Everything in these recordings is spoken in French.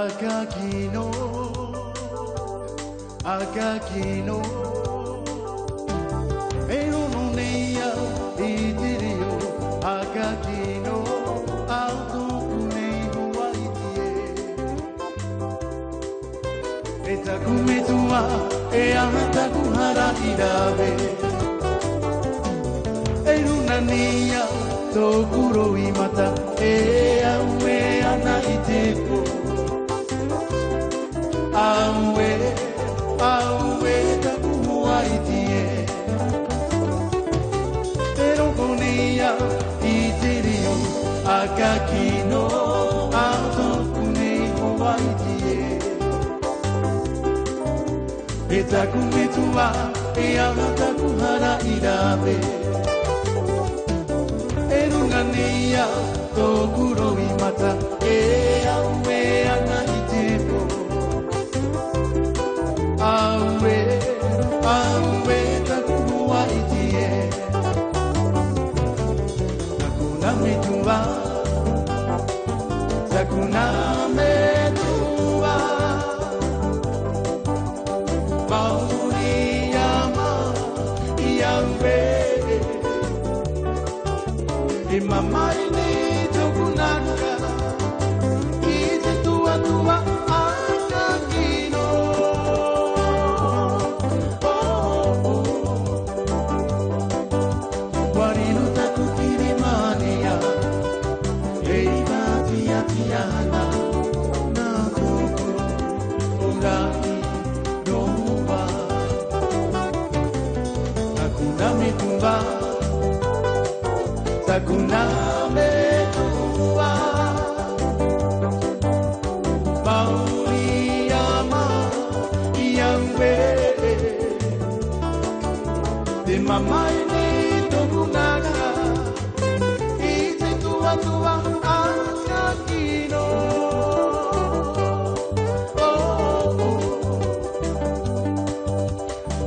Akakino, Akakino, Erononeia, Itirio, Akakino, Autokunei Huaitie. Etakumetua, Eatakuhara Irabe. Erononeia, Tokuro Imata, Eaue Anaiteko. Awe, awe, takuhuaitie. Erokonia, itirio, akakino, autokune huaitie. Etakumetua, eamatakuhara irabe. Erungania, tokuro imata, eawe anaiteko. Awe, awe, takuhuaitie. Takuna metua, takuna metua. Mauriyama, Yahwe. Imamaini tokunaka, ite tua tua akakino. Tiana, Nabucco, Urani, Nova, Takuna Metua, Takuna Metua, Mauriyama, Yahwe, de Mamaini Tokunaka, Ite Tua Tua.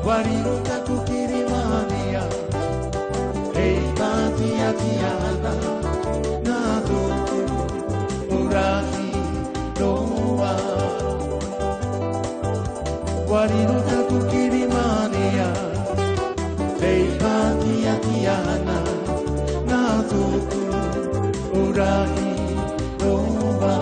Guarino takukirimania, hey batia tiana, nado urati noa. Guarino takukirimania, hey batia tiana, nado urati noa.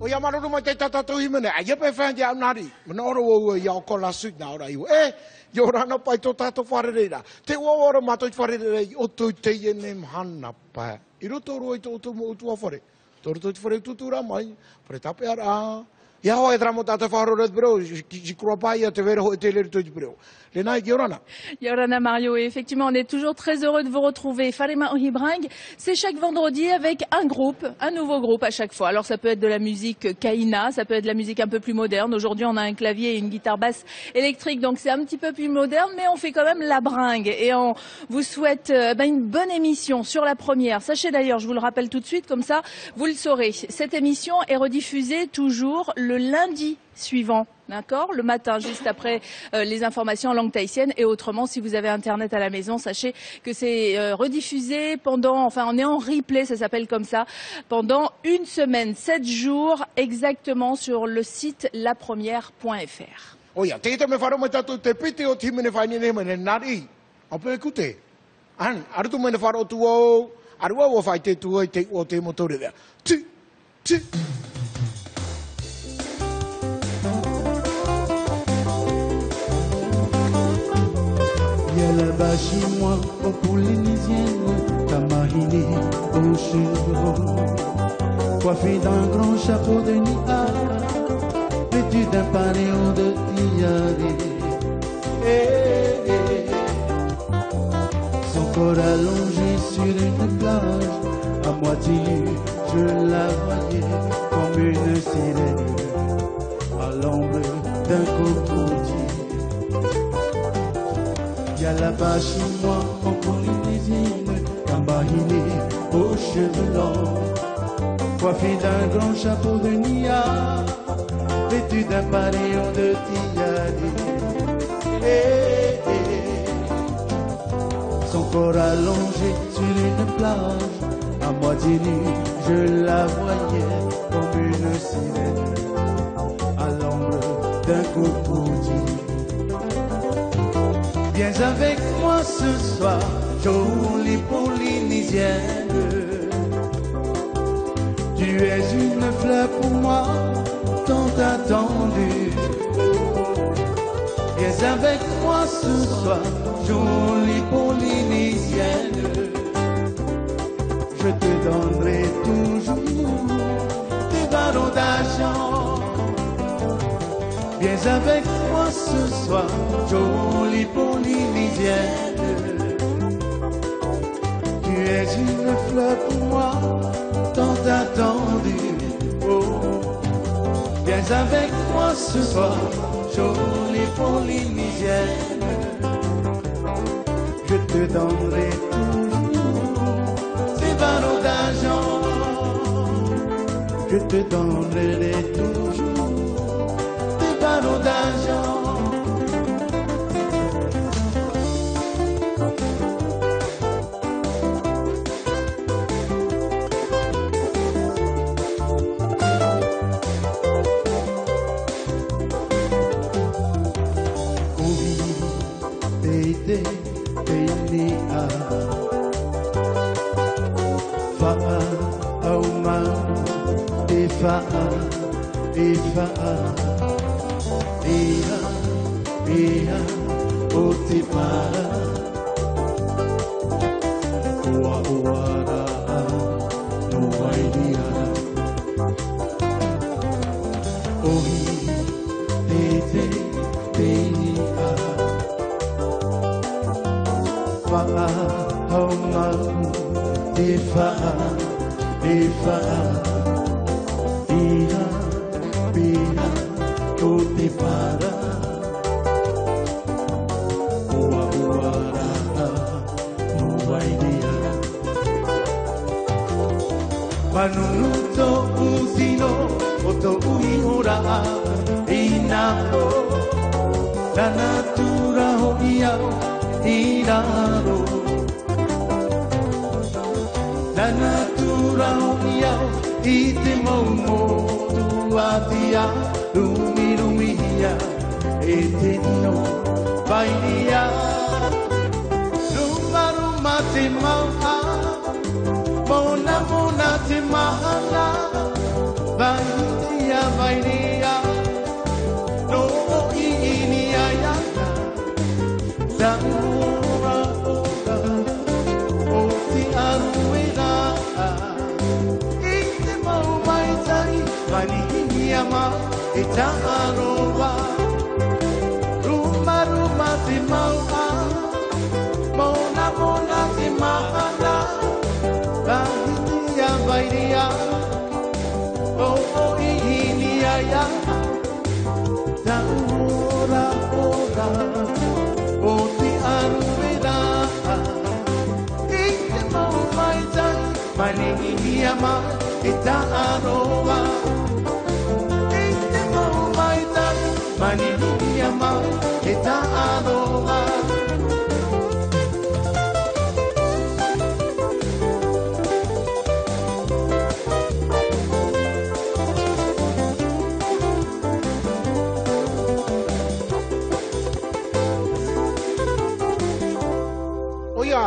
Yamaruma tata to himene ayepe fandi amnari menoro wo ya kola sud na ora iu yorana pai to tato farera te wo ora mato farera o to te yene mhana pa iru to ro to to fare to fare tutura mai pre tape ara ya ho edramo tata faroret bro je crois pas ya te ver hotel to bro. Yorana Mario, et effectivement, on est toujours très heureux de vous retrouver. Farima Ohibring, c'est chaque vendredi avec un groupe, un nouveau groupe à chaque fois. Alors ça peut être de la musique kaina, ça peut être de la musique un peu plus moderne. Aujourd'hui, on a un clavier et une guitare basse électrique, donc c'est un petit peu plus moderne, mais on fait quand même la bringue. Et on vous souhaite une bonne émission sur la première. Sachez d'ailleurs, je vous le rappelle tout de suite, comme ça, vous le saurez. Cette émission est rediffusée toujours le lundi suivant. D'accord, le matin, juste après les informations en langue tahitienne. Et autrement, si vous avez Internet à la maison, sachez que c'est rediffusé pendant, enfin, on est en replay, ça s'appelle comme ça, pendant une semaine, 7 jours, exactement sur le site lapremière.fr. On peut écouter. Là-bas chez moi, aux Polynésiennes, Tamahine, au chevron, coiffée d'un grand chapeau de Nia, vêtue d'un panéo de tiare. Son corps allongé sur une plage, à moitié nue, je la voyais comme une sirène. cocotier. Il y a là-bas chez moi, en Polynésienne, Kambahine aux cheveux longs, coiffé d'un grand chapeau de nia, vêtu d'un paréon de tiari. Son corps allongé sur une plage, à moitié nue, je la voyais comme une sirène à l'ombre d'un cocotier. Viens avec moi ce soir, jolie Polynésienne. Tu es une fleur pour moi, tant attendue. Viens avec moi ce soir, jolie Polynésienne. Je te donnerai toujours des barreaux d'argent. Viens avec moi ce soir, jolie Polynésienne. Tu es une fleur pour moi, tant attendue. Oh, viens avec moi ce soir, jolie Polynésienne. Je te donnerai toujours ces barreaux d'argent. Je te donnerai toujours des barreaux d'argent.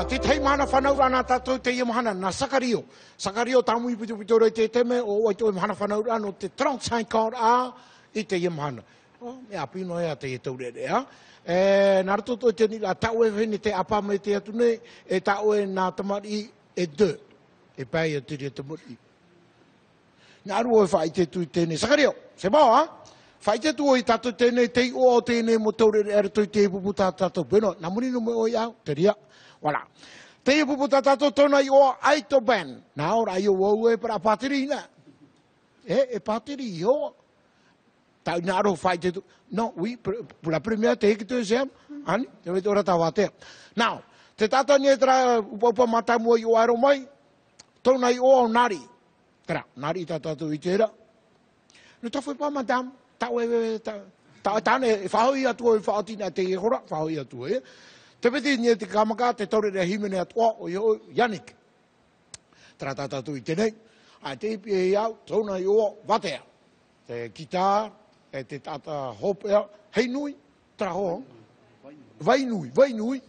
Te tei mana whanau rana tātou te ia mahana na Sakario. Sakario tamu i pitu pitu rei te teme o oi toi mahana whanau rana o te 35 kor a i te ia mahana. Me apino ea te ia taurere, ha? Nā rato toi te nila tau e whene te apa me te atune e tau e nā tamari e de. E pai e tiri e tamari. Nā rua e whai te tui tēne. Sakario, se mau, ha? Whai te tu oi tātou tēne te o tēne mo taurere e toi te pupu tātou. Bueno, nā muri no me oi au, te ria. Voilà. Te ia puputa tato tona i o aito ben. Nā ora i o wau e para pātiri ina. E pātiri i o. t'as une arro fight. Non, oui, pour la première, t'es que deuxième. Hein? Tu veux dire, t'as voté. Now, t'es tata nietra, upa mata mo yo aro mai. Tona yo nari. Tra, nari tata tu itera. No ta foi pa madame, ta we ta ne fa ho ia tu fa ati na te hora, fa ho ia tu e. Te peti ni te kamaka te tore re himene atua o yo Yannick. Tra tata tu itene. A te pi ia tona yo vatea. Te guitar, te tata hopea, hei nui, tra ho. Vai nui.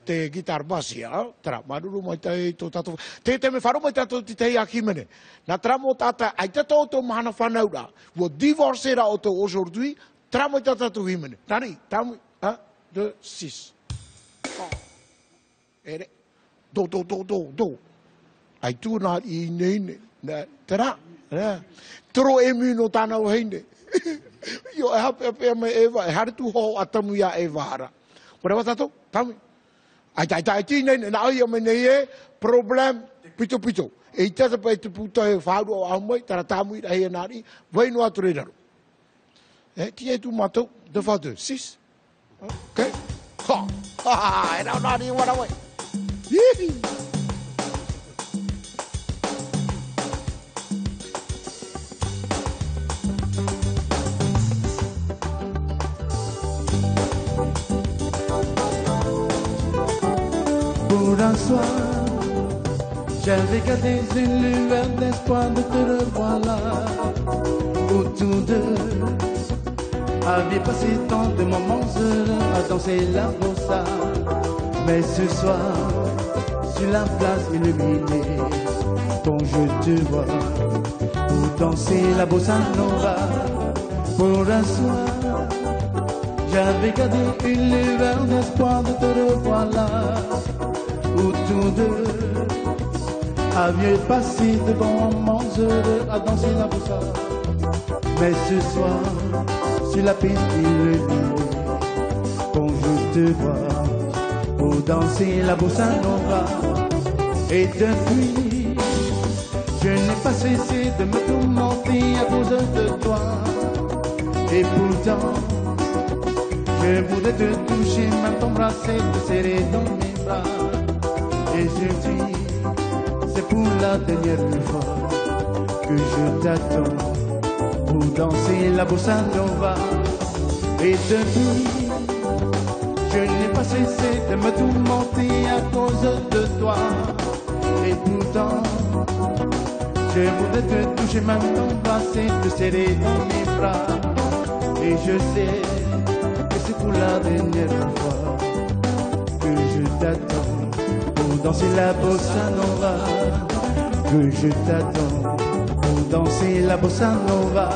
Te guitar basia, tra maruru mai te to tato. Te me faro mai tato te akimene. Na tramo tata ai tato to mana fanaura. Wo divorce ra auto aujourd'hui, tramo tata to himene. Tani, tam 1 2 6. Ere. Do. Ai tu na I nei. Tra. Tro emu no tana o heine. Yo hape me Eva, har tu ho atamu ya Eva. Ora tato, tam. Ai tine na ia me nei problem pito. E tata pa te puta e faru o mai tara tamu I ai nari, vai no atrero. Ti e tu mato, 2 fois 2, 6. OK? Era nari wala wai. Pour un soir, j'avais gardé une lueur d'espoir de te revoir là, où tous deux aviez passé tant de moments heureux à danser la bossa. Mais ce soir, sur la place illuminée, dont je te vois, où danser la bossa nova. Pour un soir, j'avais gardé une lueur d'espoir de te revoir là, où tous deux aviez passé de bons moments heureux à danser la bossa. Mais ce soir, sur la piste illuminée, quand je te vois, pour danser la bossa nova. Et depuis, je n'ai pas cessé de me tourmenter à cause de toi. Et pourtant, je voudrais te toucher, même t'embrasser, te serrer dans mes bras. Et je dis, c'est pour la dernière fois que je t'attends pour danser la bossa nova. Et depuis, je n'ai pas cessé de me tourmenter à cause de toi. Et pourtant, je voudrais te toucher, même t'embrasser, te serrer dans mes bras. Et je sais que c'est pour la dernière fois que je t'attends pour danser la bossa nova. Que je t'attends pour danser la bossa nova.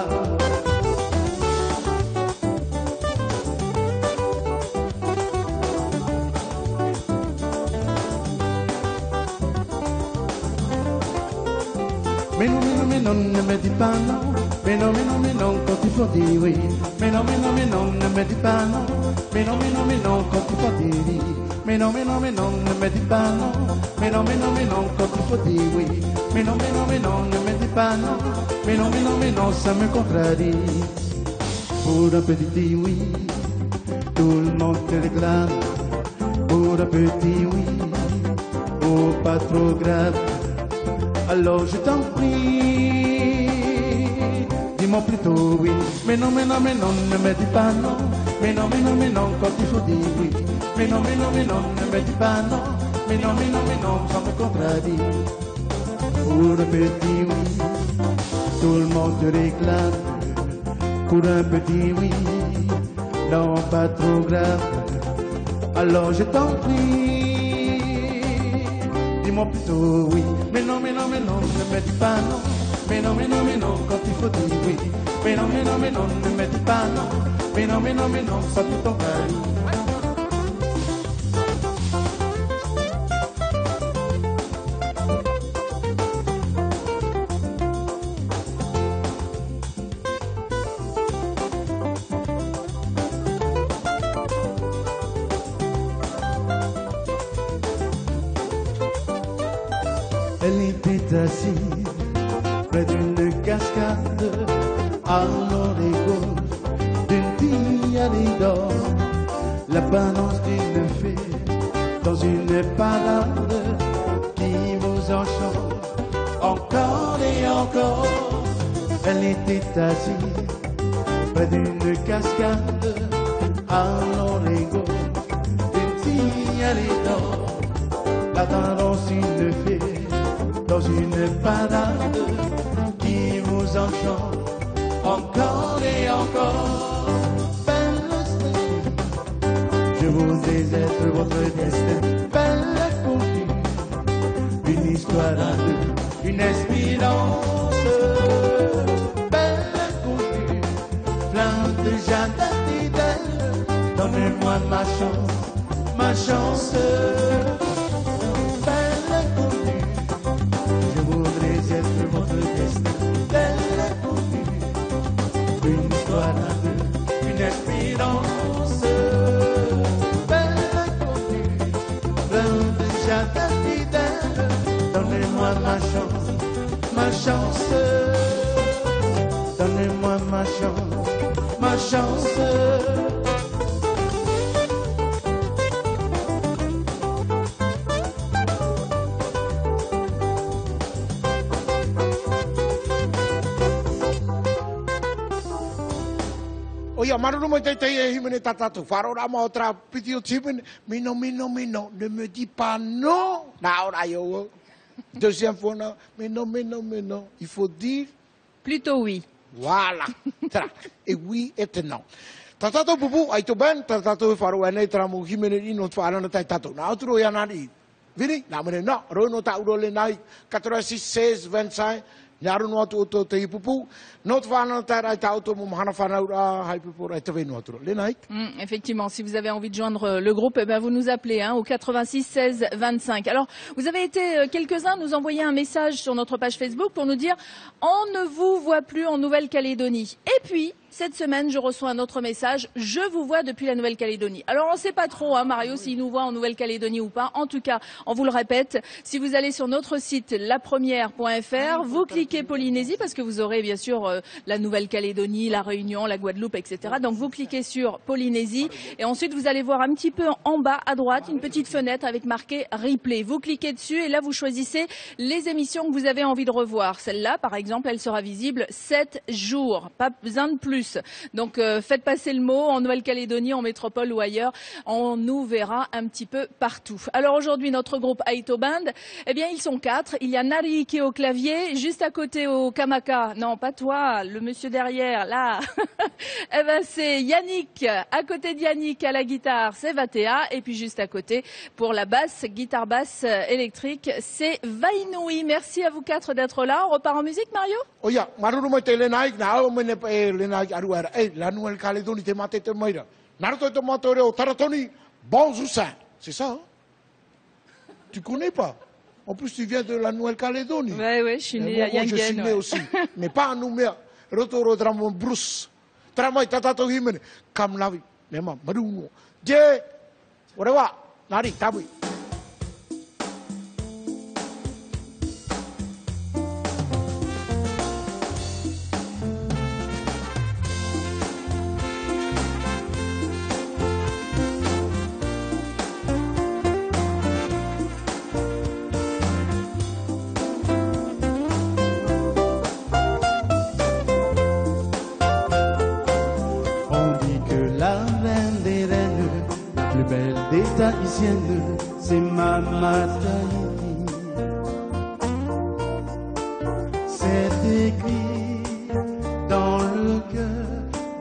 Mais non, ne me dis pas non. Mais non, quand il faut dire oui. Mais non, ne me dis pas non. Mais non, quand il faut dire oui. Mais non, ne me dis pas non. Mais non, quand il faut dire oui. Mais non, ne me dis pas non. Mais non, ça me contrarie. Pour un petit oui, tout le monde te réclame. Pour un petit oui, oh pas trop grave. Alors je t'en prie, dis-moi plutôt oui. Mais non, ne me dis pas non. Mais non, quand il faut dire oui. Mais non, ne me dis pas non. Mais non, ça me contradit. Pour un petit oui, tout le monde te réclame. Pour un petit oui, non pas trop grave. Alors je t'en prie, dis-moi plutôt oui. Mais non, ne me dis pas non. Mais non, quand il faut dire oui. Mais non, ne me dis pas non. Mais non, ça tout en varie. Elle était assise près d'une cascade à l'oreille gauche l'apparence d'une fée dans une parade qui vous enchante encore et encore. Elle était assise près d'une cascade à l'origo d'une tiare d'or. La tendance une fée dans une parade qui vous enchante encore et encore. Belle fée, je voudrais être votre destin. Belle fée, une histoire à deux, une espérance. Belle fée, plein de jardin fidèle. Donnez-moi ma chance. Belle fée, je voudrais être votre destin. Belle fée, une histoire à deux, une espérance. Belle fée, plein de jardin fidèle. Donnez-moi ma chance. Donnez-moi ma chance. Oia, maruru mo te e himene tatatu. Wharora ma o tra piti o timene. Mino, ne me dis pas non. Na ora yo. Deuxième fois, non. Mino. Il faut dire... Plutôt oui. Voilà. Tra. Et oui et non. Tatato bubu, ai to ben, tatato wharu ane tra mo himene ino wharana tai tato. Na otro ya nari. Vini? Na mene no. Rono ta uro le nai. 86, 16, 25. Nyaru no atu oto te ipupu. Not whanana tai rai ta auto mo mahana whanau ra hai pupu rai te venu aturo. Le nai? Effectivement, si vous avez envie de joindre le groupe, eh ben vous nous appelez au 86 16 25. Alors, vous avez été quelques-uns nous envoyer un message sur notre page Facebook pour nous dire « On ne vous voit plus en Nouvelle-Calédonie ». Et puis, cette semaine, je reçois un autre message « Je vous vois depuis la Nouvelle-Calédonie ». Alors, on ne sait pas trop, hein, Mario, s'il nous voit en Nouvelle-Calédonie ou pas. En tout cas, on vous le répète, si vous allez sur notre site lapremière.fr, vous cliquez Polynésie parce que vous aurez bien sûr la Nouvelle-Calédonie, la Réunion, la Guadeloupe, etc. Donc, vous cliquez sur Polynésie et ensuite, vous allez voir un petit peu en bas à droite une petite fenêtre avec marqué Replay. Vous cliquez dessus et là, vous choisissez les émissions que vous avez envie de revoir. Celle-là, par exemple, elle sera visible 7 jours. Pas besoin de plus. Donc faites passer le mot en Nouvelle-Calédonie, en métropole ou ailleurs, on nous verra un petit peu partout. Alors aujourd'hui notre groupe Aito Band, eh bien ils sont 4. Il y a Nari qui est au clavier, juste à côté au kamaka. Non, pas toi, le monsieur derrière, là. Eh ben c'est Yannick. À côté de Yannick à la guitare, c'est Vatea. Et puis juste à côté pour la basse, guitare basse électrique, c'est Vainui. Merci à vous 4 d'être là. On repart en musique, Mario? Oia, maruru mo te le nai, na o mene le nai aruera. La Nouvelle-Calédonie te mate te maira. Naruto te mate o Taratoni, Bonjoussin. C'est ça, hein? Tu connais pas? En plus, tu viens de la Nouvelle-Calédonie. Ouais, je suis né à Yangen. Je suis né aussi. Mais pas à Nouméa. Rotoro Dramon Bruce. Tramai Tatato Himene. Kamlavi. Nema, Maruno. Je. Orewa. Nari, Tabi. Tahitienne, c'est Mama Tahiti. C'est écrit dans le cœur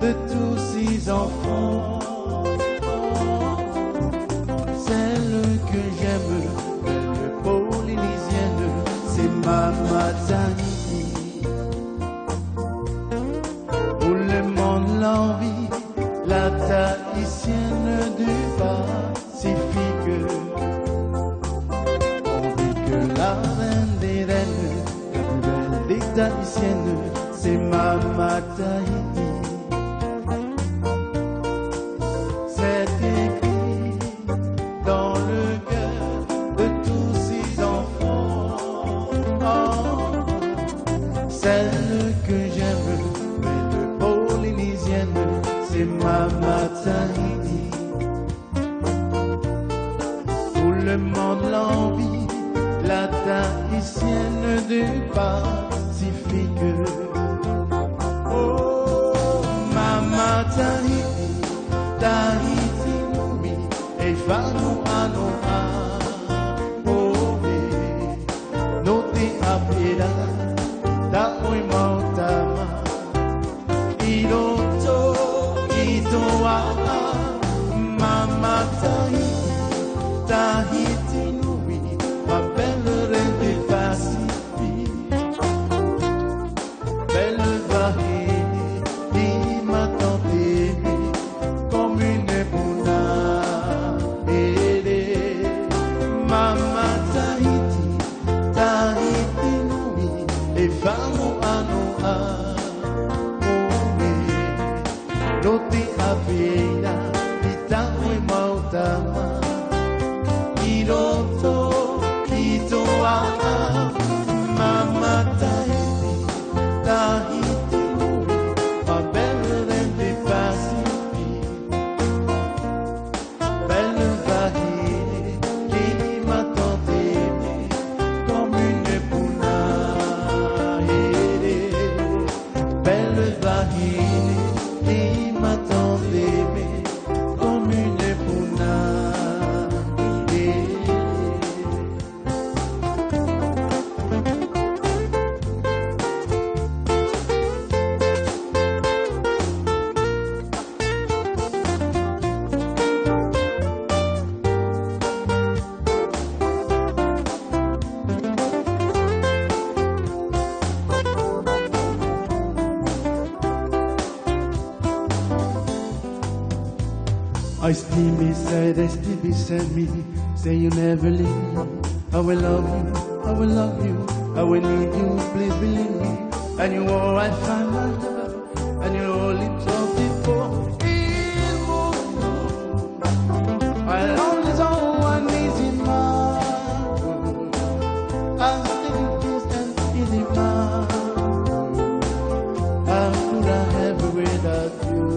de tous ces enfants. Celle que j'aime, belle polynésienne, c'est Mama Tahiti. Où le monde l'envie, la tahitienne du Pacifique. On dit que la reine des reines, la plus belle des tahitiennes, c'est Mama Tahiti. C'est écrit dans le cœur de tous ces enfants. Oh, celle que j'aime, belle polynésienne, c'est Mama Tahiti. magicienne du Pacifique. Oh, Mama Tahiti, Tahiti Nui, et Whanua Noa. Oh, no te apela, ta oi mautama. Iroto, itoa, Mama Tahiti, Tahiti Nui, ma belle reine du Pacifique. Belle variété, qui m'a tant aimé, comme une bouna. Mama Tahiti, Tahiti Nui, et Whanua Noa. Roti avena, itawe mautama. Iroto, itoa, Mama Tahiti, Tahiti Nui, ma belle reine du Pacifique. Belle variété, qui m'a tant aimé, comme une pouna. Belle variété, qui m'a tant aimé, comme une pouna. I still beside me, say you never leave me. I will love you, I will love you, I will need you, please believe me. And you all I find my love, and you all it was before. Il mundo, I always all one is in my world. I think this and easy my world. How could I have it without you?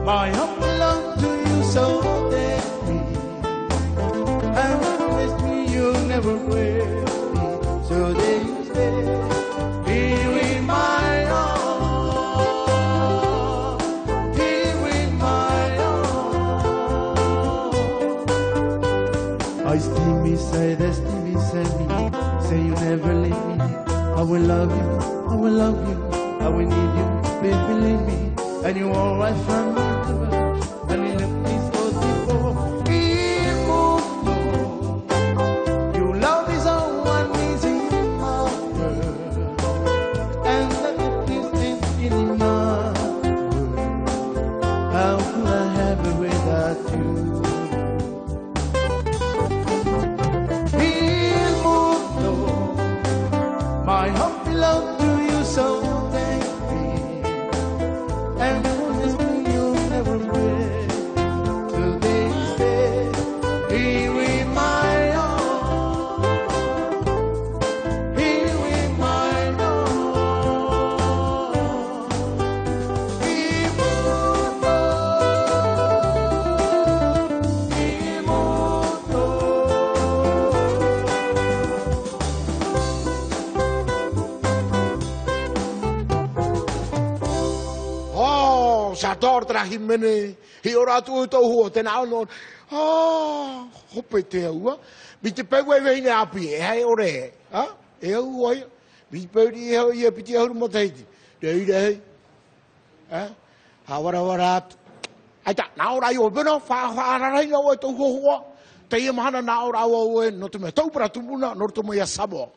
My humble love to you so deeply, and promise me you'll never break me. So there you stay, here with my all, here with my all. I still beside me, say you never leave me. I will love you, I will love you, I will need you, please believe me. And you all right from me. And in the place was before. Il mundo, your love is all one is in my world. And that is in my world. How could I have it without you? Il mundo, my happy love to you so deeply. And promise me you'll never break. Till this day, here with my all, here with my all. Il mundo, il mundo. Oh, j'adore Drahimene. Hi ora tu to hu te na no. Oh, hope te ua. Mi te pe we ne api e ore. Ha? E u oi. Mi pe ri e piti hu mo te. Dei dei. Ha? Ha wara. Ai ta na ora yo beno fa ra no to hu. Te ia mana na ora o no te me tau para tumuna no to mo ia sabo.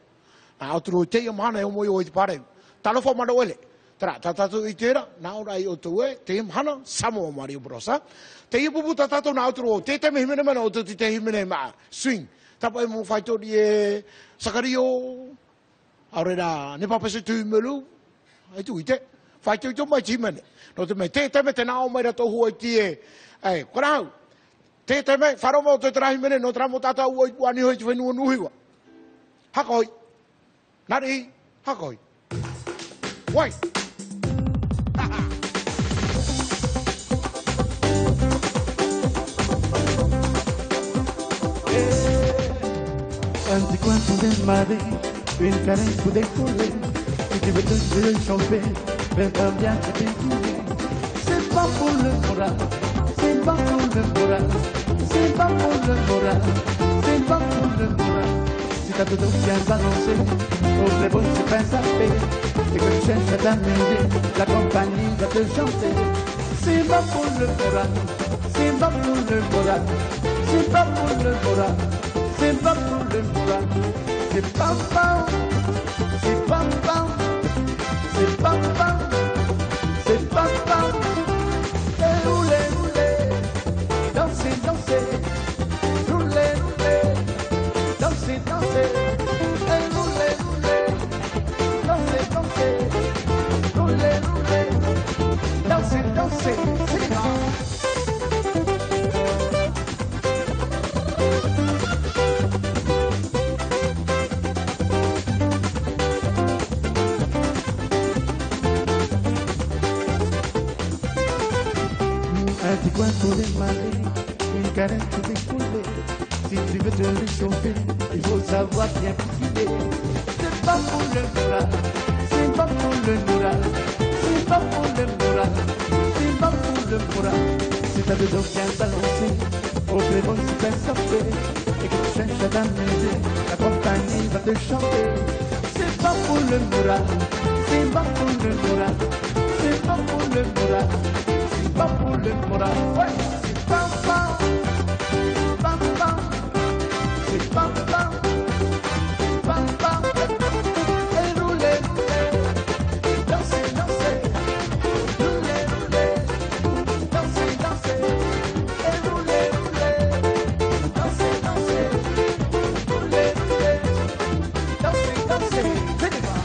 Na outro te ia mana e mo yo i pare. Talo fo mana wele. Tra tatatu i tera, na ora i o tue, te hana, Samoa Mario Brosa. Te i pupu tatatu na outro, te te mehimene mana o te himene maa, swing. Tapa e mo whaitori e Sakario, aurera, ne papese tu melu, ai tu i te, whaitori to mai timene. No te me te me te nao mai rato hua i tie, ai, korau, te me, wharomo o te trahimene, no tramo tata ua i puani hoi te whenua nuhiwa. Hakoi, nari, hakoi. Wai. Un petit coin pour démarrer, une caresse pour décoller. Si tu veux te chauffer, prépare bien tes décoller. C'est pas pour le moral, c'est pas pour le moral, c'est pas pour le moral, c'est pas pour le moral. Si t'as tout bien balancé, au très bon c'est pas sapé. Et que tu cherches à t'amuser, la compagnie va te chanter. C'est pas pour le moral, c'est pas pour le moral, c'est pas pour le moral, c'est pas pour le moral. C'est pas pas, c'est pas pas, c'est pas pas, c'est pas pas. Et roulez, roulez, dansez, dansez, roulez, roulez, dansez, dansez. Et roulez, roulez, dansez, dansez, roulez, roulez, dansez, dansez. C'est les grands. Un petit coin pour démarrer, une caresse pour découler. Si tu veux te réchauffer, il faut savoir bien piquer. C'est pas pour le moral, c'est pas pour le moral, c'est pas pour le moral, c'est pas pour le moral. Si t'as de dos bien balancé, au prévôt c'est bien sorti. Et que tu cherches à t'amuser, la compagnie va te chanter. C'est pas pour le moral, c'est pas pour le moral, c'est pas pour le moral. Pas pour le moral, ouais, c'est pas pas, pas pas, c'est pas pas, pas pas. Et roulez, roulez, dansez, dansez, roulez, roulez, dansez, dansez. Et roulez, roulez, dansez, dansez, roulez, roulez, dansez, dansez. C'est les gars.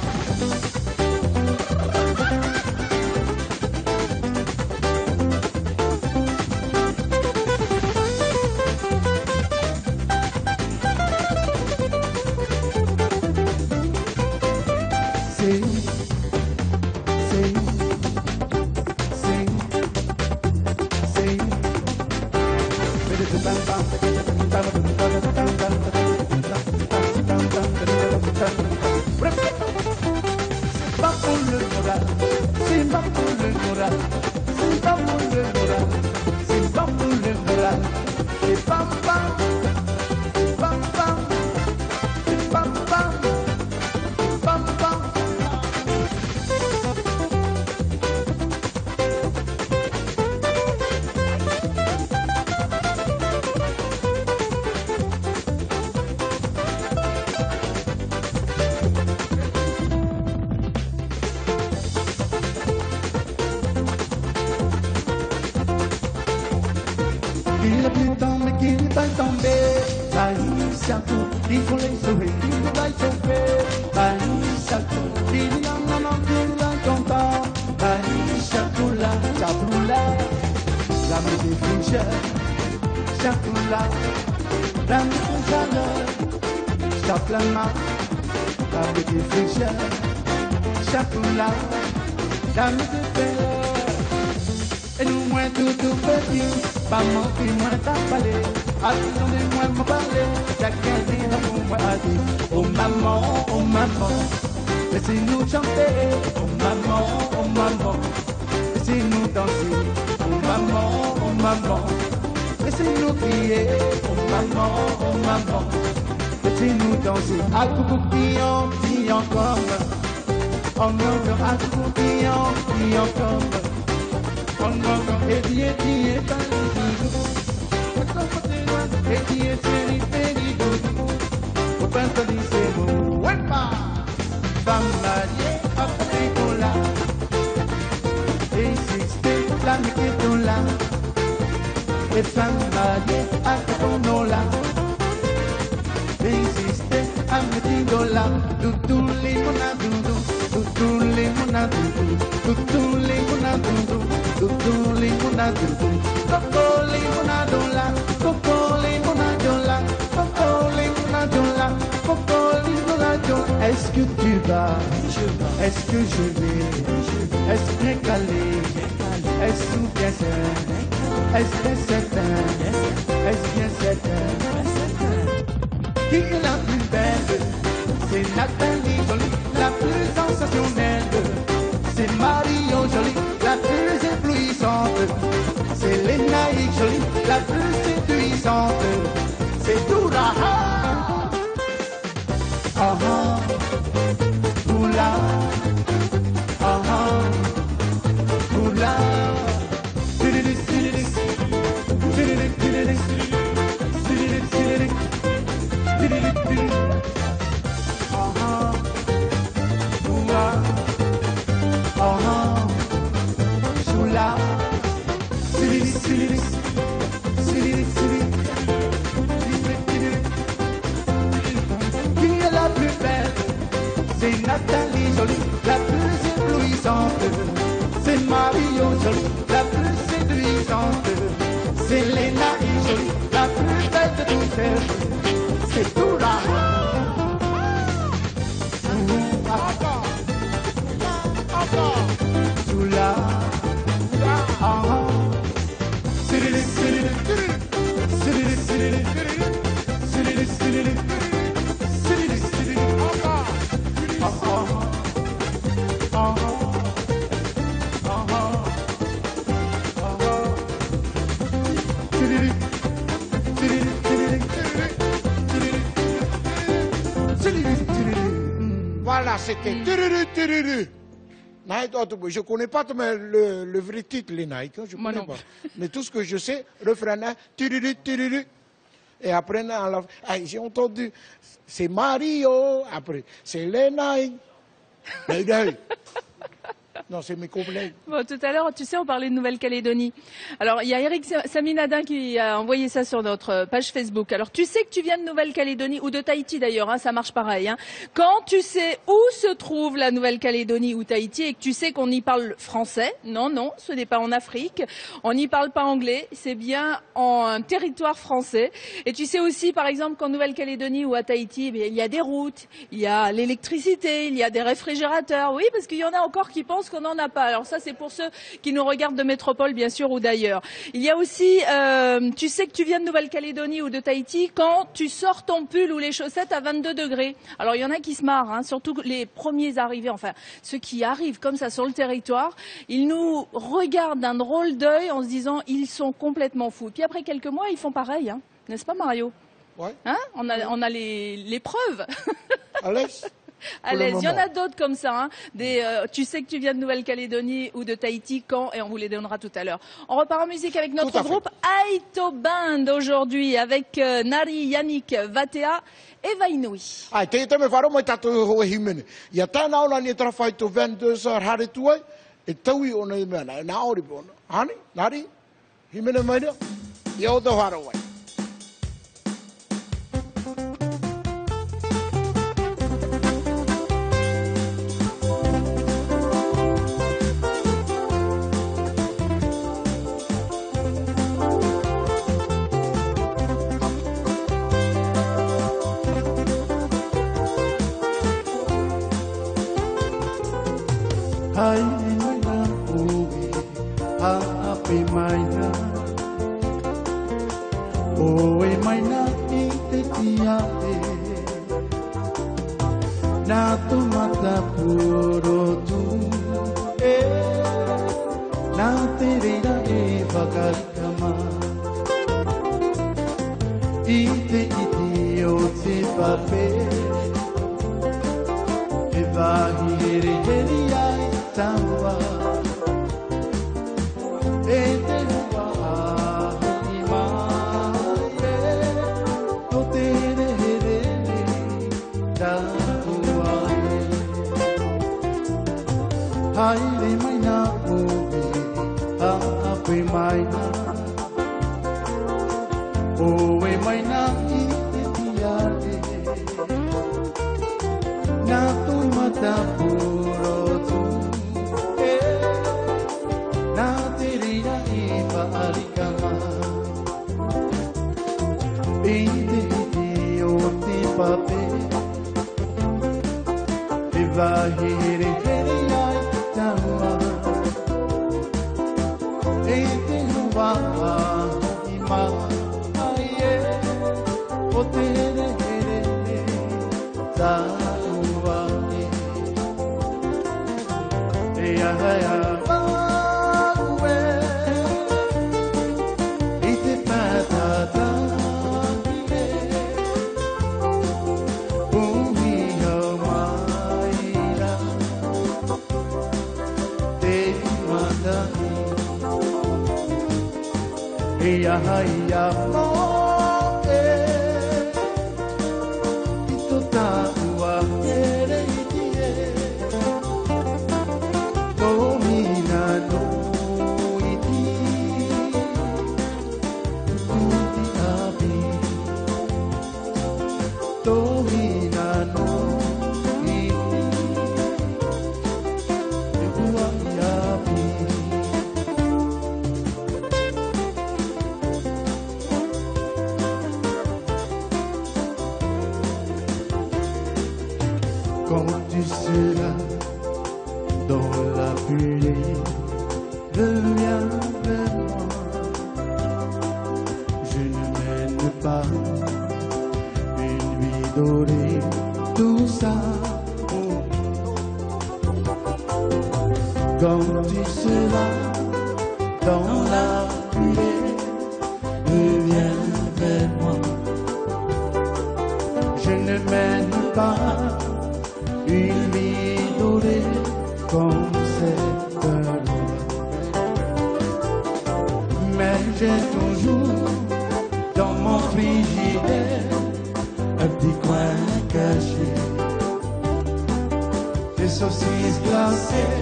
Il est plus temps mais qu'il va tomber. Aïssa tout, il faut les sauver, il faut les sauver. Aïssa tout, il y en a non qu'il va content. Aïssa tout là, chapoula, la musique finchère. Chapoula, la musique chaleur. Chaplama, la musique finchère. Chapoula, la musique belle. Et nous moins tout petit, pas mentir, moins t'as parlé. Attendez-moi me parler, chacun dit non pour moi a dit. Oh maman, laissez-nous chanter. Oh maman, laissez-nous danser. Oh maman, laissez-nous crier. Oh maman, laissez-nous danser. À coucou pion comme. Oh non, à coucou pion comme. Oh non, et dit, pas le et qui est périgoux, au peintre lycée, ouépa, femme mariée, après qu'on l'a, insisté, la miquette on l'a, et femme mariée, après qu'on l'a, insisté, à mettre dans la, tout les monadoudou, tout les monadoudou, tout les monadoudou, tout les monadoudou, coco les monadoula, coco les monadoula, coco les monadoula, coco les monadoula. Est-ce que tu vas? Est-ce que je vais? Est-ce bien calé? Est-ce bien certain? Est-ce bien certain? Est-ce bien certain? Qui est la plus belle? C'est Nathalie Jolie, la plus sensationnelle. C'est Mario Jolie, la plus éblouissante. C'est Lénaïque Jolie, la plus séduisante. C'est Doura. Ah ah, Oula. Ah ah, Oula. C'est Nathalie Jolie, la plus éblouissante. C'est Mario Jolie, la plus séduisante. C'est Lénaïque Jolie, la plus belle de toutes elles. C'est Doura. Encore. Encore. Soula. Ah. Sirili, sirili, sirili, sirili, sirili, sirili, sirili, sirili. Encore. Voilà, c'était tururu tururu. Je ne connais pas le vrai titre, les Nike. Je Moi connais non. pas. Mais tout ce que je sais, refrain, tururu tururu. Et après, j'ai entendu, c'est Mario. Après, c'est les Nike. Non, c'est mes collègues. Bon, tout à l'heure, tu sais, on parlait de Nouvelle-Calédonie. Alors, il y a Eric Saminadin qui a envoyé ça sur notre page Facebook. Alors, tu sais que tu viens de Nouvelle-Calédonie, ou de Tahiti d'ailleurs, hein, ça marche pareil. Hein. Quand tu sais où se trouve la Nouvelle-Calédonie ou Tahiti et que tu sais qu'on y parle français, non, ce n'est pas en Afrique, on n'y parle pas anglais, c'est bien en territoire français. Et tu sais aussi, par exemple, qu'en Nouvelle-Calédonie ou à Tahiti, il y a des routes, il y a l'électricité, il y a des réfrigérateurs. Oui, parce qu'il y en a encore qui pensent qu'on n'en a pas. Alors ça, c'est pour ceux qui nous regardent de métropole, bien sûr, ou d'ailleurs. Il y a aussi, tu sais que tu viens de Nouvelle-Calédonie ou de Tahiti quand tu sors ton pull ou les chaussettes à 22 degrés. Alors il y en a qui se marrent, hein, surtout les premiers arrivés, enfin ceux qui arrivent comme ça sur le territoire, ils nous regardent d'un drôle d'œil en se disant ils sont complètement fous. Puis après quelques mois, ils font pareil, hein, n'est-ce pas Mario? Ouais. Hein, on a les preuves. Alex? À l'aise. Il y en a d'autres comme ça. Hein. Tu sais que tu viens de Nouvelle-Calédonie ou de Tahiti, quand, et on vous les donnera tout à l'heure. On repart en musique avec notre groupe Aito Band aujourd'hui, avec Nari, Yannick, Vatea et Vainui. Ai, te me wharo mai tātou hoa himene. Ia tāna ola ni tara whai tō 22 hare tuai, e taui o nei mea, nā ori pōna. Hani, nari, himene mai rea, ia o tō wharo wai. Hai maina uwi, hape maina. Oe maina I te tia e. Nā tu mata puro tu e. Nā te reira e whakarikama. I te iti o te pape. E wahi here here ai taua. E te hua ahi mai e. O te here here taua e. Haere mai nā oe, hape mai nā. Oe mai nā I te tia e. Nā tu mata puro tu e. Nā te reira I whaarikama. E te iti o te pape. E wahi here here ai taua. E te hua ahi mai e. O te here here Quand tu seras dans la pluie, reviens vers moi. Je ne mène pas une vie dorée, tout ça. Quand tu seras dans la pluie, reviens vers moi. Je ne mène pas une vie dorée comme cette loi. Mais j'ai toujours dans mon frigidaire un petit coin caché, des saucisses glacées,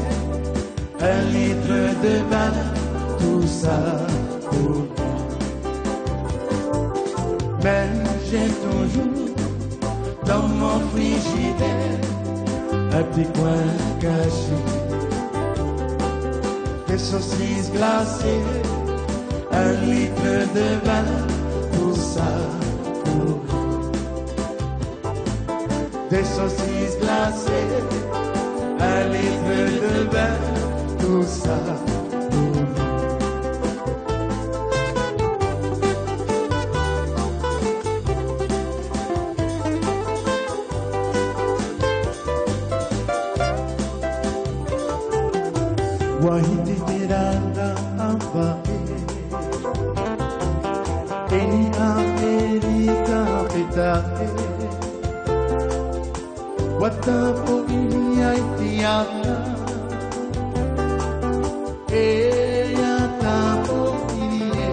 1 litre de vin, tout ça pour toi. Mais j'ai toujours dans mon frigidaire un petit coin caché, des saucisses glacées, 1 litre de vin, tout ça pour vous. Des saucisses glacées, 1 litre de vin, tout ça pour vous. Wahiti tiranda ampae, eni Amerika petae, watapo ini aitiana, eya tapo ini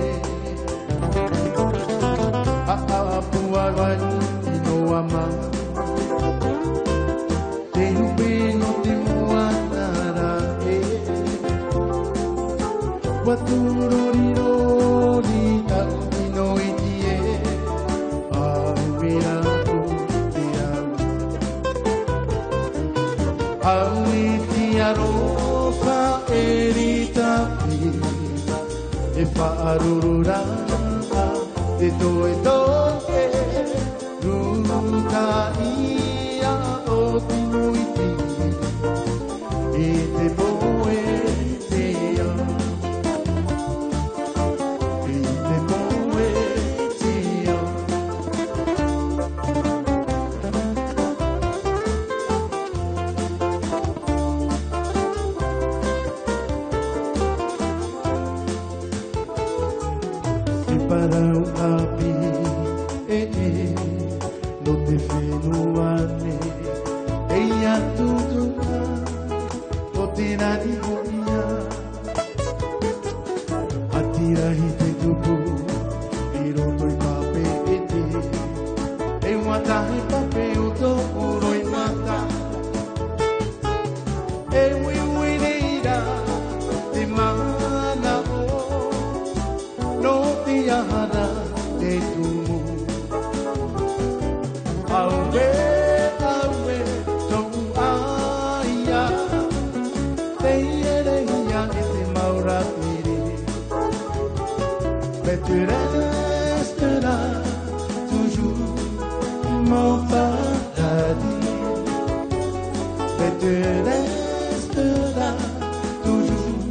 apu arwani inoama, tempe no temuanara. Waturori takino itie awira kutia awitia rofa erita pi e farurura e to ruka ia o tinuiti e te boe te para o api no te fenuane eia tudo o tirani monia atira hite tupu iro toi pape e mata he pape o to uro e mata e wi neira te mana no tiara de tumu aue to aia te ere ia e te maura tiri mais tu resteras toujours mon paradis mais tu resteras toujours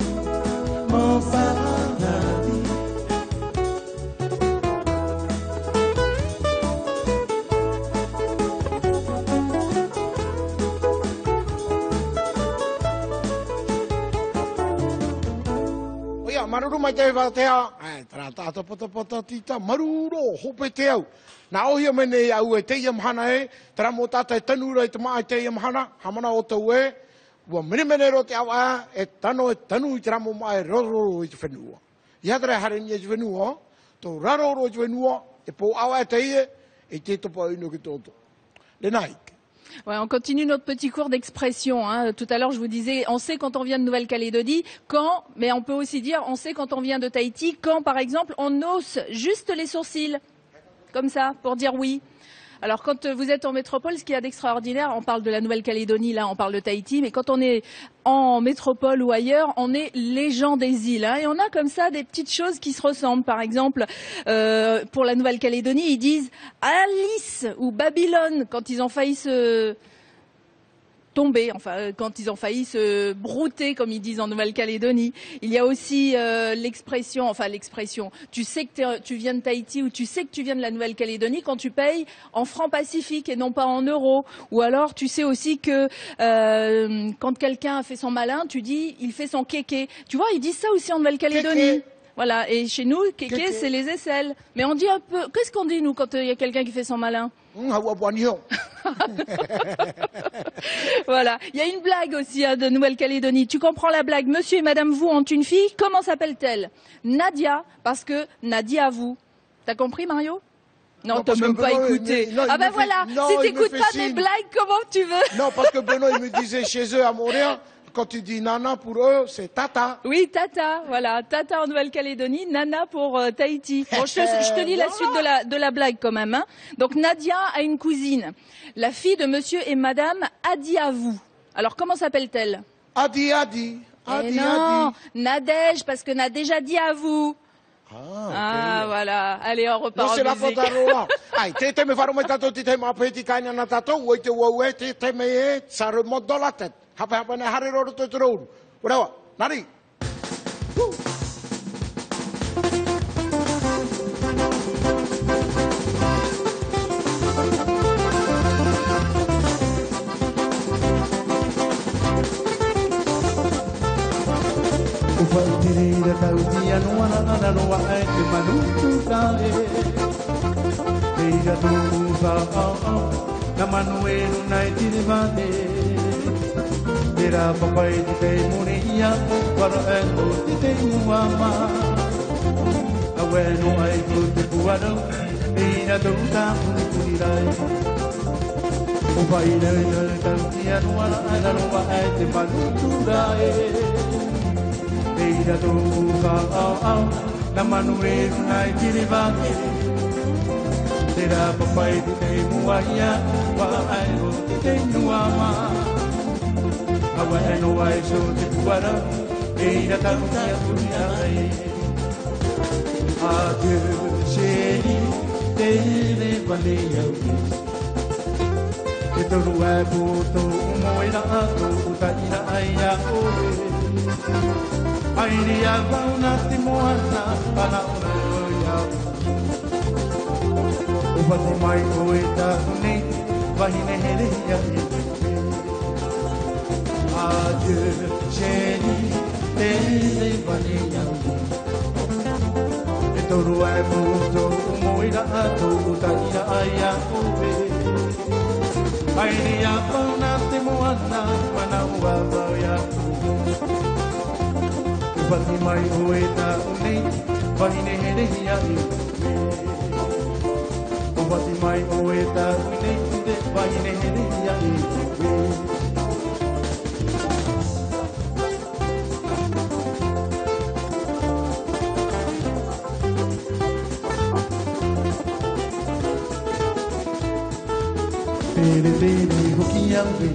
mon paradis. maruru mai te whatea. Tara tāta pata tita, maruro, hope te au. Nā ohia mene au e te ia mahana e, tara mō tātai tanu rei te maa e te ia mahana, hamana o tau e, ua mene ro te au a, e tanu i tara mō maa e rororo i te whenua. I hatara hareni e te whenua, tō raroro i te whenua, e pō au e te ie, e te topa ino ki tōto. Le naik. Ouais, on continue notre petit cours d'expression. Hein. Tout à l'heure, je vous disais, on sait quand on vient de Nouvelle-Calédonie, quand, mais on peut aussi dire, on sait quand on vient de Tahiti, quand, par exemple, on hausse juste les sourcils, comme ça, pour dire oui. Alors, quand vous êtes en métropole, ce qu'il y a d'extraordinaire, on parle de la Nouvelle-Calédonie, là, on parle de Tahiti, mais quand on est en métropole ou ailleurs, on est les gens des îles. Hein, et on a comme ça des petites choses qui se ressemblent. Par exemple, pour la Nouvelle-Calédonie, ils disent Alice ou Babylone quand ils ont failli se tomber, enfin quand ils ont failli se brouter, comme ils disent en Nouvelle-Calédonie. Il y a aussi l'expression, tu sais que tu viens de Tahiti ou tu sais que tu viens de la Nouvelle-Calédonie quand tu payes en francs pacifiques et non pas en euros. Ou alors tu sais aussi que quand quelqu'un a fait son malin, tu dis il fait son kéké. Tu vois, ils disent ça aussi en Nouvelle-Calédonie. Voilà, et chez nous, kéké, c'est les aisselles. Mais on dit un peu, qu'est-ce qu'on dit nous quand il y a quelqu'un qui fait son malin? Voilà, il y a une blague aussi hein, de Nouvelle-Calédonie. Tu comprends la blague? Monsieur et Madame Vous ont une fille, comment s'appelle-t-elle? Nadia, parce que Nadia vous. T'as compris Mario? Non, t'as même pas écouté. Ah ben voilà, si t'écoutes pas mes blagues, comment tu veux? Non, parce que Benoît il me disait chez eux à Montréal, quand tu dis nana pour eux, c'est tata. Oui, tata, voilà. Tata en Nouvelle-Calédonie, nana pour Tahiti. Bon, je te lis la suite de la blague quand même. Hein. Donc Nadia a une cousine, la fille de monsieur et madame Adiavou. Alors comment s'appelle-t-elle? Adi. Non, Nadège, parce que n'a déjà dit à vous. Ah, voilà. Allez, on repart en musique. Non, c'est la faute à te me farou mai tatou te te mapeti kaina na tatou, oi te waue te me e, ça remonte dans la tête. Hapa na hare roro te roro. Urawa, nari. Ufaitiri tautia nuana noa e te manutu tae. Eira tu fa na manuelu nai tiri vane. Tera papai di te munia, wara e o di te muama. Awenu ai ku te puado, eira tu ta punirai. Upai nei tautia nuana noa e te manutu tae. Eira tu fa na manuelu nai tiri vane. Tera papai di te muia, wara e o di te muama. Awa no ai so te puara, eira tauta punirai. Adieu, chéri, te levane au. E toru e puto, moira ato, utaina aia ore. Airi a vauna te moana, pana oia. Upate mai o e tahune, vahine here ia e. Adieu, chéri, te levane au. E toru e puto, moira ato, utaina aia ore. Airi a vauna te moana, mana ua vauia. Upati mai o e tahune, vahine here ia e. Upati mai o e tahune, vahine here ia e. Pere hoki awe,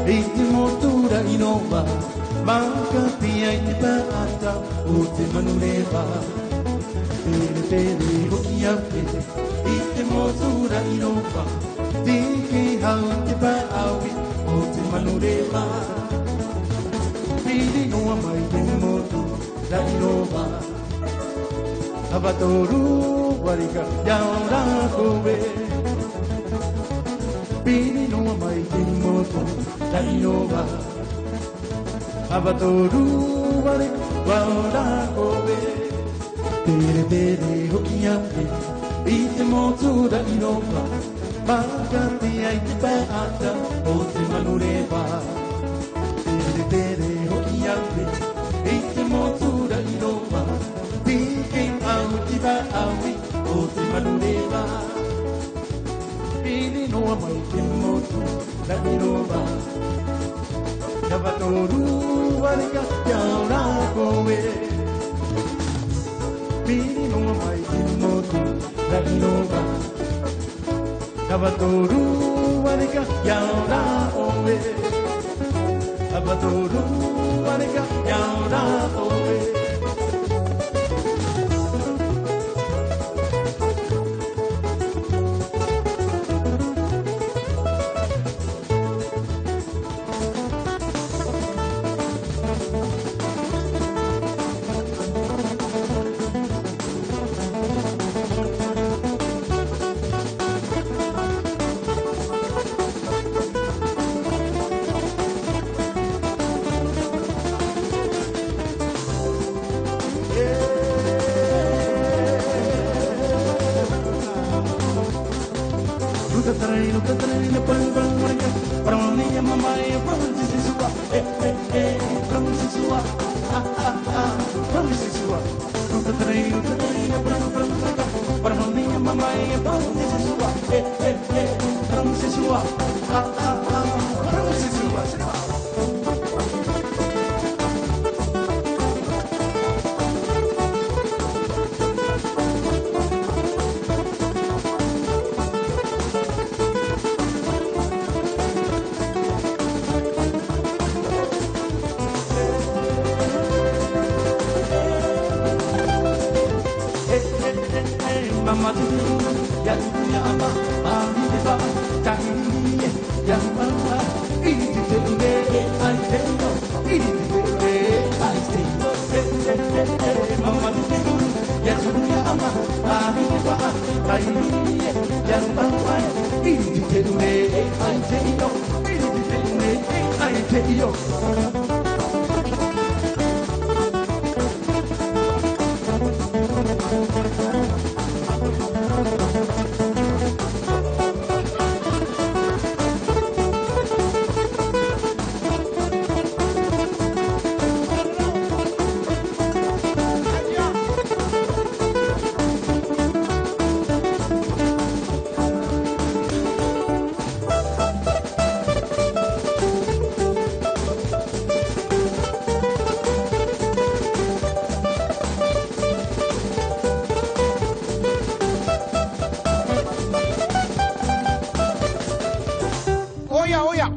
e te motura inoa, maka pia i te paata o te manurewa. Pere hoki awe, e te motura inoa, tike hau te paawi o te manurewa. Pere noa mai te motura inoa, Avatoru warika yaura koe. Pini no mai timoto la inova Abatoru wale waora koe Tere tere hokiape Itimoto la inova Makati ai te paata o te manureva Tere tere hokiape Itimoto la inova Pike au te paawi o te manureva Pini no mai timoto la inova Abatoru wale waora koe Pini no mai timoto la inova Abatoru wareka yaura oe Abatoru wareka yaura oe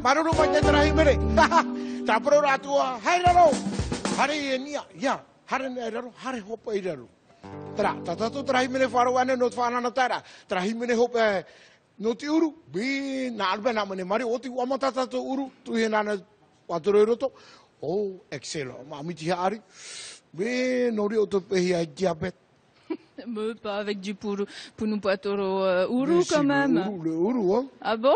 Maruru mai te tarahi mere. Ta pro ratua. Hai raro. Hare e nia. Ya. Hare ne raro. Hare hopa i raro. Tra. Tatu tarahi mere wharo ane no whanana tara. Tarahi mere hopa no ti uru. Bi na albe na mane mari. O ti wamata tatu uru. Tu he nana watoro roto. Oh, excellent. Ma miti hari. Bi nori o to pehi ai diabet. Mais pas avec du Punupuatoro Uru quand même. Le Uru, hein. Ah bon?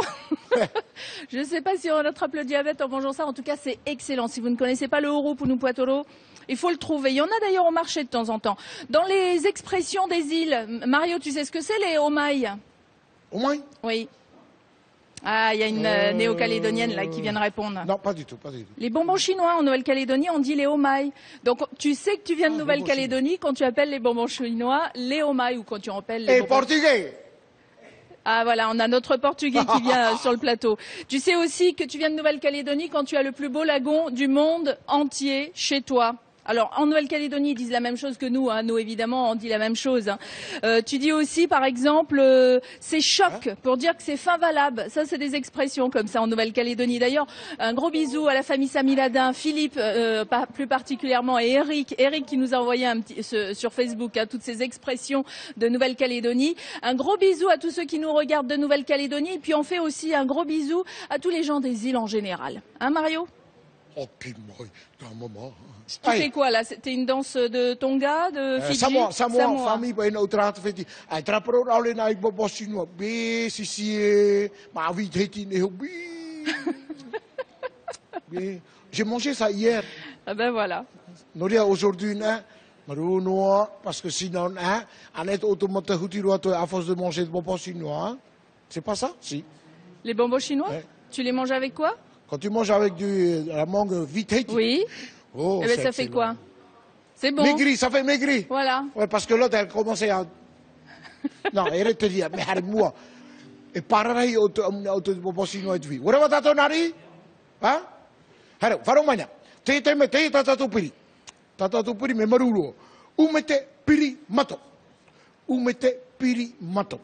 Je ne sais pas si on attrape le diabète en mangeant ça. En tout cas, c'est excellent. Si vous ne connaissez pas le Uru Punupuatoro, il faut le trouver. Il y en a d'ailleurs au marché de temps en temps. Dans les expressions des îles, Mario, tu sais ce que c'est les omai? Omai? Oui. Ah, il y a une néo-calédonienne là qui vient de répondre. Non, pas du tout, pas du tout. Les bonbons chinois en Nouvelle-Calédonie, on dit les omai. Donc tu sais que tu viens de Nouvelle-Calédonie quand tu appelles les bonbons chinois les omai ou quand tu appelles les bonbons... portugais. Ah voilà, on a notre portugais qui vient sur le plateau. Tu sais aussi que tu viens de Nouvelle-Calédonie quand tu as le plus beau lagon du monde entier chez toi. Alors, en Nouvelle-Calédonie, ils disent la même chose que nous. Hein. Nous, évidemment, on dit la même chose. Hein. Tu dis aussi, par exemple, c'est choc, pour dire que c'est fin valable. Ça, c'est des expressions comme ça en Nouvelle-Calédonie. D'ailleurs, un gros bisou à la famille Samiladin, Philippe, plus particulièrement, et Eric. Eric qui nous a envoyé un petit, sur Facebook toutes ces expressions de Nouvelle-Calédonie. Un gros bisou à tous ceux qui nous regardent de Nouvelle-Calédonie. Et puis, on fait aussi un gros bisou à tous les gens des îles en général. Hein, Mario ? Oh, puis moi, ta maman. Tu fais quoi là? C'était une danse de Tonga, de Fidji? Samoa, famille, ben, autre art, fait, un trappeur, on est avec Bobo chinois, bé, si, ma vie, j'ai mangé ça hier. Ah ben voilà. Nous aujourd'hui, parce que sinon, on est automatique, à force de manger de bonbons chinois. C'est pas ça? Si. Les bonbons chinois? Ouais. Tu les manges avec quoi? Quand tu manges avec la mangue vite, oui. Oh, eh ben, ça fait quoi? C'est bon. Maigri, ça fait maigri. Voilà. Ouais, parce que l'autre, elle commençait à... non, elle te dit, mais moi. Et pareil, de bonbons chinois de vie. Vous avez vu nari? Hein? Alors, faromania. Te tatatupiri. Tatatupiri, mais maruro. Où mettez piri mato? Où mettez piri mato?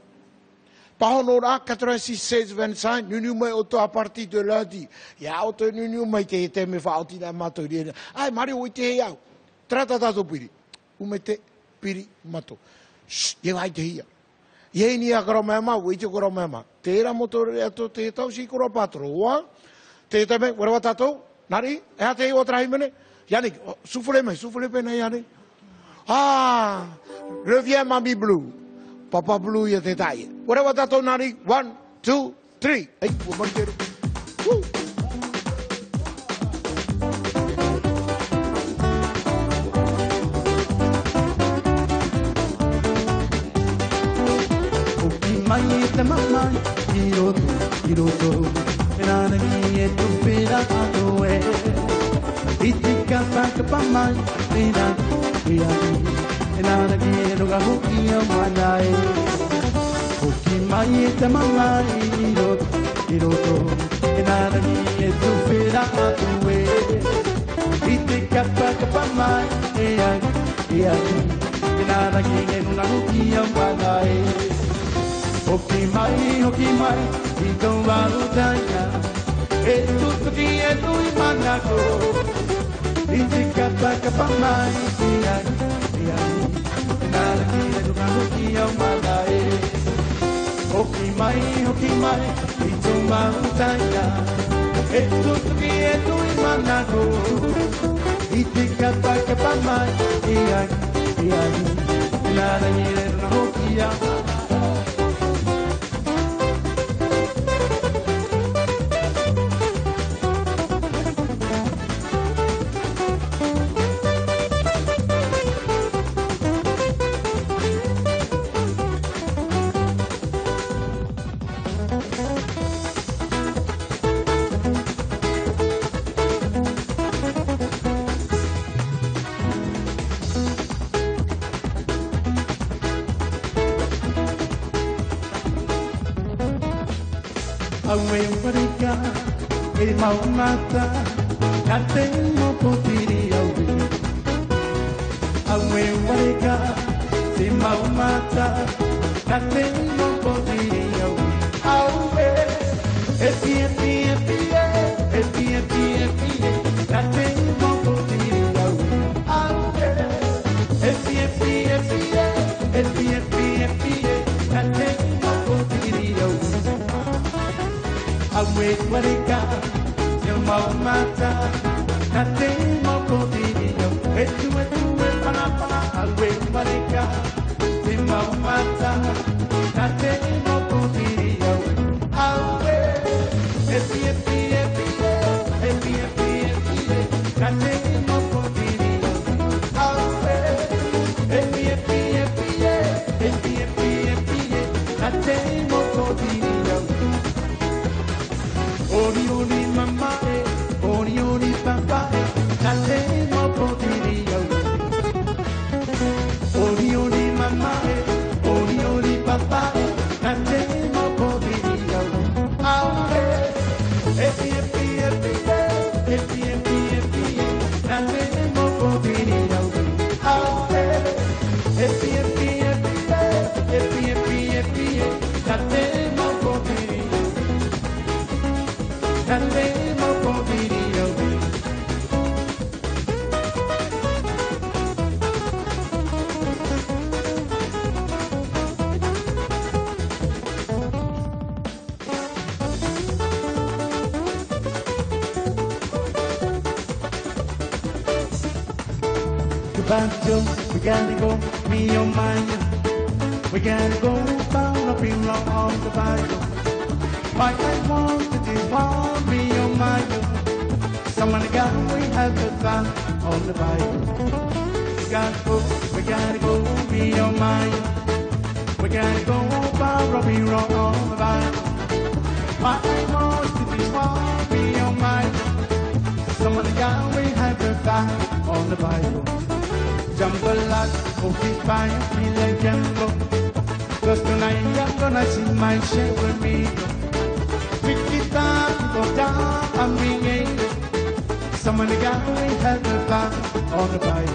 Par honora 86 16 25 nous mai auto à partir de lundi ya auto nous mai te me fa auti na mato ri ai mari o te ya trata to piri u mete piri mato ye vai te ya ye ni agro mama o te gro mama te ra motor to te tau si gro patro wa te me ora tato nari e te o trai mene yani souffle me yani ah reviens mamie blue Papa Blue ya te tai. Ora wa tato nari 1 2 3. Ai, o bandeiro. Mai te mamai, iroto, enana mi e tu fira ato e. Itika paka pamai, enana mi e luga huki amanai. Huki mai te mamai, iroto, enana mi e tu fira ato e. Itika paka pamai, enana mi e luga huki amanai. Hoki mai, ito marutanya, etu tuki etu imanako, itika paka pamai, nalaki etu kahuki au malai. Hoki mai, ito marutanya, etu tuki etu imanako, itika paka pamai, nalaki etu kahuki au malai. Awe warika, e maumata, kate mo potiri awe. Awe warika, e maumata, kate mo potiri awe. Awe, epi, kate mo potiri awe. Awe, epi, kate mo potiri awe. Awe warika, se maumata, kate mo potiri awe. Etu pana, awe warika, se maumata, kate mo potiri awe. Awe, epi, kate mo potiri awe. Awe, epi, kate mo potiri awe. Ori ori mama, ori ori papa, Banjo, we gotta go, me and mine. We gotta go down up in love on the Bible. My I want it is for me and mine. Someone got we have the fun on the Bible. We gotta go, me and mine. We gotta go down up in love on the Bible. My I want it is for me and mine. Someone got we have the fun on the Bible. Jump a lot, okay, fine, feel like jumbo. Cause tonight I'm gonna see my shepherd me. Pick it up, go down, I'm being someone got me have the fun on the bike.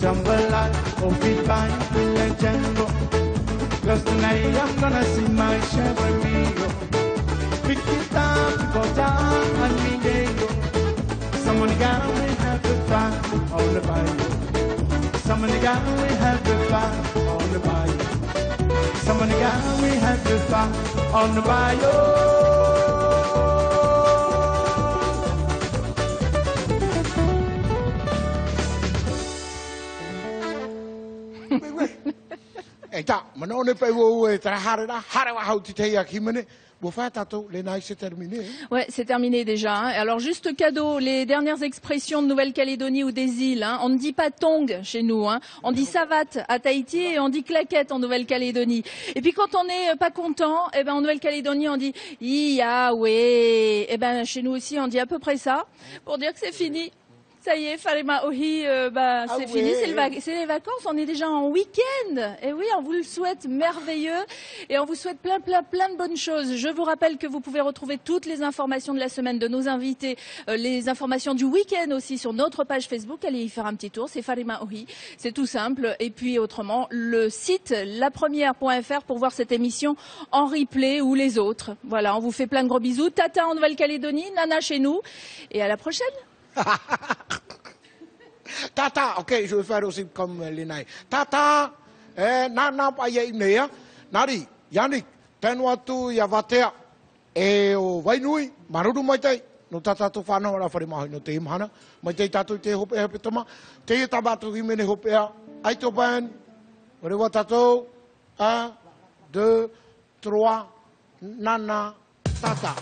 Jump a lot, okay, fine, feel like jumbo. Cause tonight I'm gonna see my shepherd me. Pick it up, go down, I'm being someone got me have the fun on the bike. Somebody got me have the fun on the bayou. Somebody got me have the fun on the bayou. Hey, ta, mano ne pe wo tra harada, harawa hauti te ya kimene. C'est terminé. Ouais, c'est terminé déjà. Hein. Alors juste cadeau, les dernières expressions de Nouvelle-Calédonie ou des îles. Hein. On ne dit pas tong chez nous. Hein. On dit savate à Tahiti et on dit claquette en Nouvelle-Calédonie. Et puis quand on n'est pas content, eh ben en Nouvelle-Calédonie on dit iya ouais. Eh ben chez nous aussi on dit à peu près ça pour dire que c'est fini. Ça y est, Farima Ohi, c'est fini, c'est les vacances, on est déjà en week-end. Et oui, on vous le souhaite merveilleux et on vous souhaite plein de bonnes choses. Je vous rappelle que vous pouvez retrouver toutes les informations de la semaine de nos invités, les informations du week-end aussi sur notre page Facebook. Allez y faire un petit tour, c'est Farima Ohi, c'est tout simple. Et puis autrement, le site lapremière.fr pour voir cette émission en replay ou les autres. Voilà, on vous fait plein de gros bisous. Tata en Nouvelle-Calédonie, Nana chez nous et à la prochaine. Tata, ok, je vais faire aussi comme les nains. Tata, nana pa ye nea, nari, Yannick, tenwa tu ya vatea, o vainui, marudu mai tei, no tata tu whanau ra whare mahi no te imhana, mai tei tatu te hope e pitama, te tabatu himene hope ea, aito ban, rewa tatou, 1, 2, 3, nana, tata.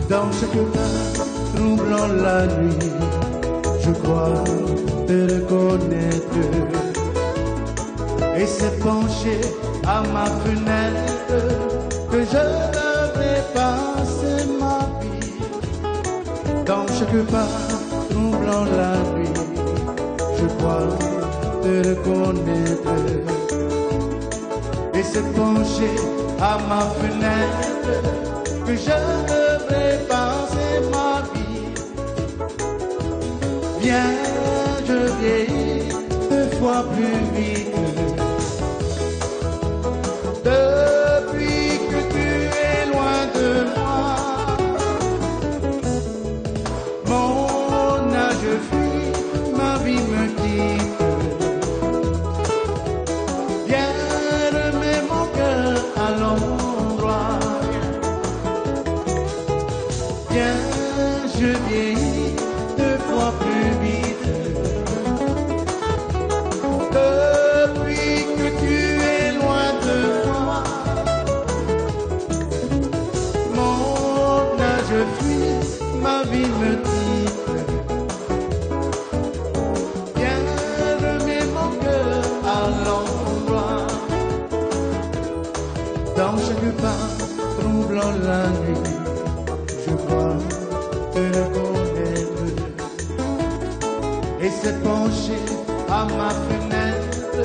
Dans chaque pas troublant la nuit, je crois te reconnaître. Et c'est penché à ma fenêtre que je devrais passer ma vie. Dans chaque pas troublant la nuit, je crois te reconnaître. Et c'est penché à ma fenêtre que je devrais passer ma vie. Viens, je vieillis 2 fois plus vite. Depuis que tu es loin de moi, mon âge fuit, ma vie me quitte. Viens, remets mon cœur à l'endroit. Viens, je vieillis 2 fois plus vite. Depuis que tu es loin de moi, mon âge fuit, ma vie me quitte. Viens, remets mon cœur à l'endroit. Dans chaque pas troublant la nuit, je crois te reconnaître. Et c'est penché à ma fenêtre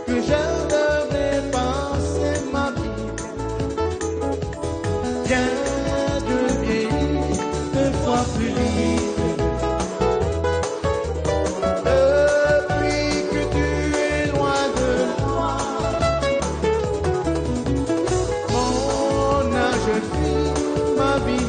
que je devrais passer ma vie. Viens, je vieillis 2 fois plus vite. Depuis que tu es loin de moi, mon âge fuit, ma vie